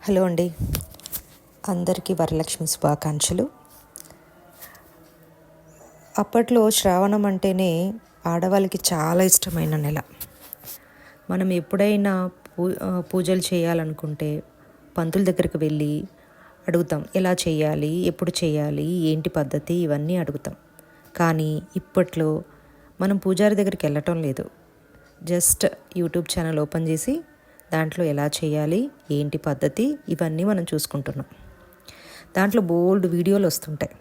Hello అండి, అందరికీ వరలక్ష్మి శుభాకాంక్షలు. అప్పట్లో శ్రావణం అంటేనే ఆడవాళ్ళకి చాలా ఇష్టమైన నెల. మనం ఎప్పుడైనా పూజలు చేయాలనుకుంటే పంతుల దగ్గరికి వెళ్ళి అడుగుతాం, ఎలా చేయాలి, ఎప్పుడు చేయాలి, ఏంటి పద్ధతి, ఇవన్నీ అడుగుతాం. కానీ ఇప్పట్లో మనం పూజారి దగ్గరికి వెళ్ళటం లేదు. జస్ట్ యూట్యూబ్ ఛానల్ ఓపెన్ చేసి దాంట్లో ఎలా చేయాలి, ఏంటి పద్ధతి, ఇవన్నీ మనం చూసుకుంటున్నాం. దాంట్లో బోల్డ్ వీడియోలు వస్తుంటాయి.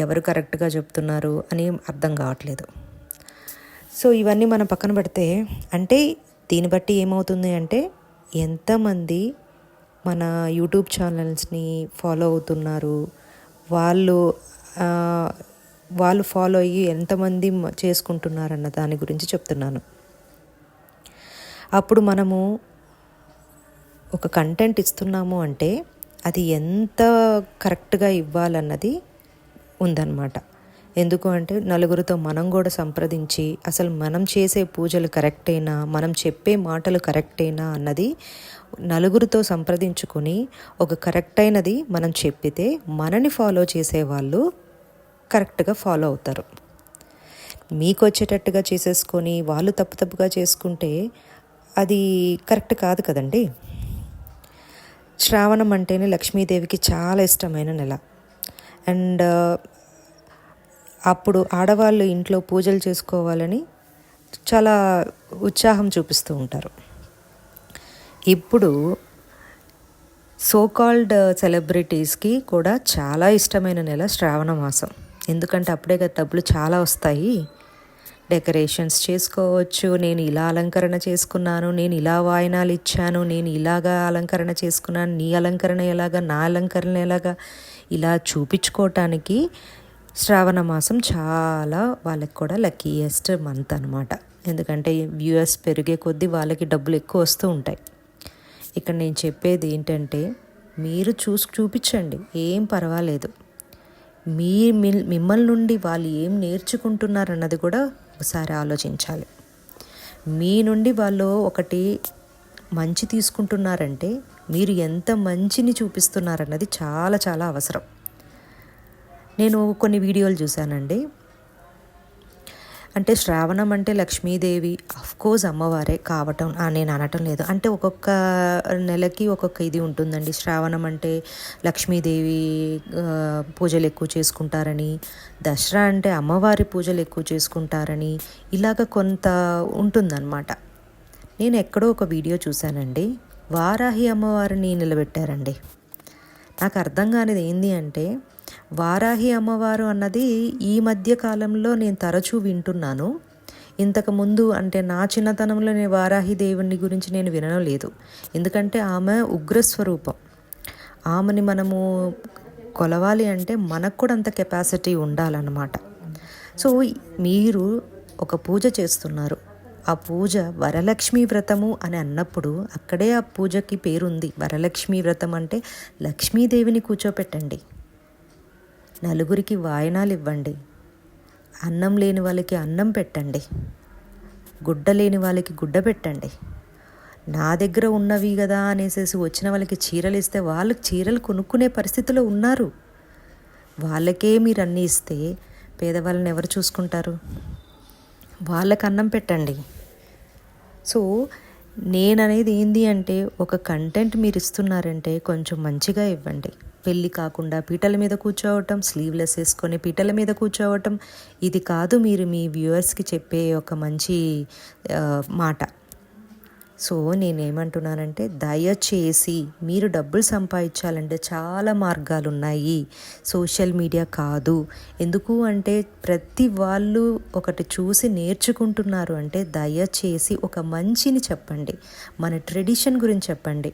ఎవరు కరెక్ట్గా చెప్తున్నారు అని అర్థం కావట్లేదు. సో ఇవన్నీ మనం పక్కన పెడితే, అంటే దీన్ని బట్టి ఏమవుతుంది అంటే, ఎంతమంది మన యూట్యూబ్ ఛానల్స్ని ఫాలో అవుతున్నారు, వాళ్ళు ఫాలో అయ్యి ఎంతమంది చేసుకుంటున్నారన్న దాని గురించి చెప్తున్నాను. అప్పుడు మనము ఒక కంటెంట్ ఇస్తున్నాము అంటే అది ఎంత కరెక్ట్గా ఇవ్వాలన్నది ఉందన్నమాట. ఎందుకు అంటే, నలుగురితో మనం కూడా సంప్రదించి అసలు మనం చేసే పూజలు కరెక్టేనా, మనం చెప్పే మాటలు కరెక్టేనా అన్నది నలుగురితో సంప్రదించుకొని ఒక కరెక్ట్ అయినది మనం చెప్పితే మనని ఫాలో చేసేవాళ్ళు కరెక్ట్గా ఫాలో అవుతారు. మీకు వచ్చేటట్టుగా చేసేసుకొని వాళ్ళు తప్పుగా చేసుకుంటే అది కరెక్ట్ కాదు కదండి. శ్రావణం అంటేనే లక్ష్మీదేవికి చాలా ఇష్టమైన నెల. అండ్ అప్పుడు ఆడవాళ్ళు ఇంట్లో పూజలు చేసుకోవాలని చాలా ఉత్సాహం చూపిస్తూ ఉంటారు. ఇప్పుడు సోకాల్డ్ సెలబ్రిటీస్కి కూడా చాలా ఇష్టమైన నెల శ్రావణ మాసం. ఎందుకంటే అప్పుడే కదా డబ్బులు చాలా వస్తాయి. డెకరేషన్స్ చేసుకోవచ్చు, నేను ఇలా అలంకరణ చేసుకున్నాను, నేను ఇలా వాయినాలు ఇచ్చాను, నేను ఇలాగా అలంకరణ చేసుకున్నాను, నీ అలంకరణ ఎలాగా, నా అలంకరణ ఎలాగా, ఇలా చూపించుకోవటానికి శ్రావణ మాసం చాలా వాళ్ళకి కూడా లక్కీయెస్ట్ మంత్ అనమాట. ఎందుకంటే వ్యూయర్స్ పెరిగే కొద్దీ వాళ్ళకి డబ్బులు ఎక్కువ వస్తూ ఉంటాయి. ఇక్కడ నేను చెప్పేది ఏంటంటే, మీరు చూపించండి, ఏం పర్వాలేదు. మిమ్మల్ని నుండి వాళ్ళు ఏం నేర్చుకుంటున్నారన్నది కూడా ఒకసారి ఆలోచించాలి. మీ నుండి వాళ్ళు ఒకటి మంచి తీసుకుంటున్నారంటే మీరు ఎంత మంచిని చూపిస్తున్నారన్నది చాలా చాలా అవసరం. నేను కొన్ని వీడియోలు చూశానండి. అంటే శ్రావణం అంటే లక్ష్మీదేవి అఫ్కోర్స్ అమ్మవారే కావటం నేను అనటం లేదు. అంటే ఒక్కొక్క నెలకి ఒక్కొక్క ఇది ఉంటుందండి. శ్రావణం అంటే లక్ష్మీదేవి పూజలు ఎక్కువ చేసుకుంటారని, దసరా అంటే అమ్మవారి పూజలు ఎక్కువ చేసుకుంటారని, ఇలాగ కొంత ఉంటుందన్నమాట. నేను ఎక్కడో ఒక వీడియో చూశానండి, వారాహి అమ్మవారిని నిలబెట్టారండి. నాకు అర్థం కానిది ఏంది అంటే, వారాహి అమ్మవారు అన్నది ఈ మధ్య కాలంలో నేను తరచూ వింటున్నాను. ఇంతకుముందు అంటే నా చిన్నతనంలో నేను వారాహి దేవుని గురించి నేను వినడం లేదు. ఎందుకంటే ఆమె ఉగ్రస్వరూపం. ఆమెని మనము కొలవాలి అంటే మనకు కూడా అంత కెపాసిటీ ఉండాలన్నమాట. సో మీరు ఒక పూజ చేస్తున్నారు, ఆ పూజ వరలక్ష్మీ వ్రతము అని అన్నప్పుడు అక్కడే ఆ పూజకి పేరుంది. వరలక్ష్మీ వ్రతం అంటే లక్ష్మీదేవిని కూర్చోపెట్టండి, నలుగురికి వాయనాలు ఇవ్వండి, అన్నం లేని వాళ్ళకి అన్నం పెట్టండి, గుడ్డ లేని వాళ్ళకి గుడ్డ పెట్టండి. నా దగ్గర ఉన్నవి కదా అనేసి వచ్చిన వాళ్ళకి చీరలు ఇస్తే వాళ్ళకి చీరలు కొనుక్కునే పరిస్థితిలో ఉన్నారు. వాళ్ళకే మీరు అన్నీ ఇస్తే పేదవాళ్ళని ఎవరు చూసుకుంటారు? వాళ్ళకి అన్నం పెట్టండి. సో నేననేది ఏంది అంటే, ఒక కంటెంట్ మీరు ఇస్తున్నారంటే కొంచెం మంచిగా ఇవ్వండి. పెళ్ళి కాకుండా పీటల మీద కూర్చోవటం, స్లీవ్లెస్ వేసుకొని పీటల మీద కూర్చోవటం, ఇది కాదు మీరు మీ వ్యూవర్స్కి చెప్పే ఒక మంచి మాట. సో నేనేమంటున్నానంటే, దయచేసి మీరు డబ్బులు సంపాదించాలంటే చాలా మార్గాలు ఉన్నాయి, సోషల్ మీడియా కాదు. ఎందుకు అంటే ప్రతి వాళ్ళు ఒకటి చూసి నేర్చుకుంటున్నారు. అంటే దయచేసి ఒక మంచిని చెప్పండి, మన ట్రెడిషన్ గురించి చెప్పండి,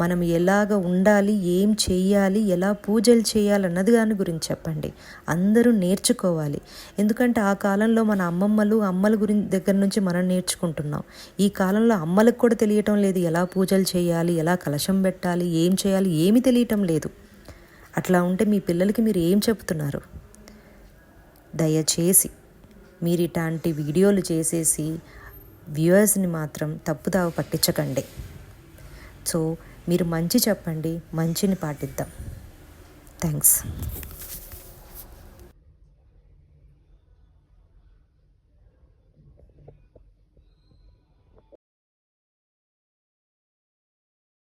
మనం ఎలాగ ఉండాలి, ఏం చేయాలి, ఎలా పూజలు చేయాలన్నది దాని గురించి చెప్పండి. అందరూ నేర్చుకోవాలి. ఎందుకంటే ఆ కాలంలో మన అమ్మల దగ్గర నుంచి మనం నేర్చుకుంటున్నాం. ఈ కాలంలో అమ్మలకు కూడా తెలియటం లేదు ఎలా పూజలు చేయాలి, ఎలా కలశం పెట్టాలి, ఏం చేయాలి, ఏమీ తెలియటం లేదు. అట్లా ఉంటే మీ పిల్లలకి మీరు ఏం చెప్తున్నారు? దయచేసి మీరు ఇట్లాంటి వీడియోలు చేసేసి వ్యూవర్స్ని మాత్రం తప్పుదావ పట్టించకండి. సో మీరు మంచి చెప్పండి, మంచిని పాటిద్దాం. థ్యాంక్స్.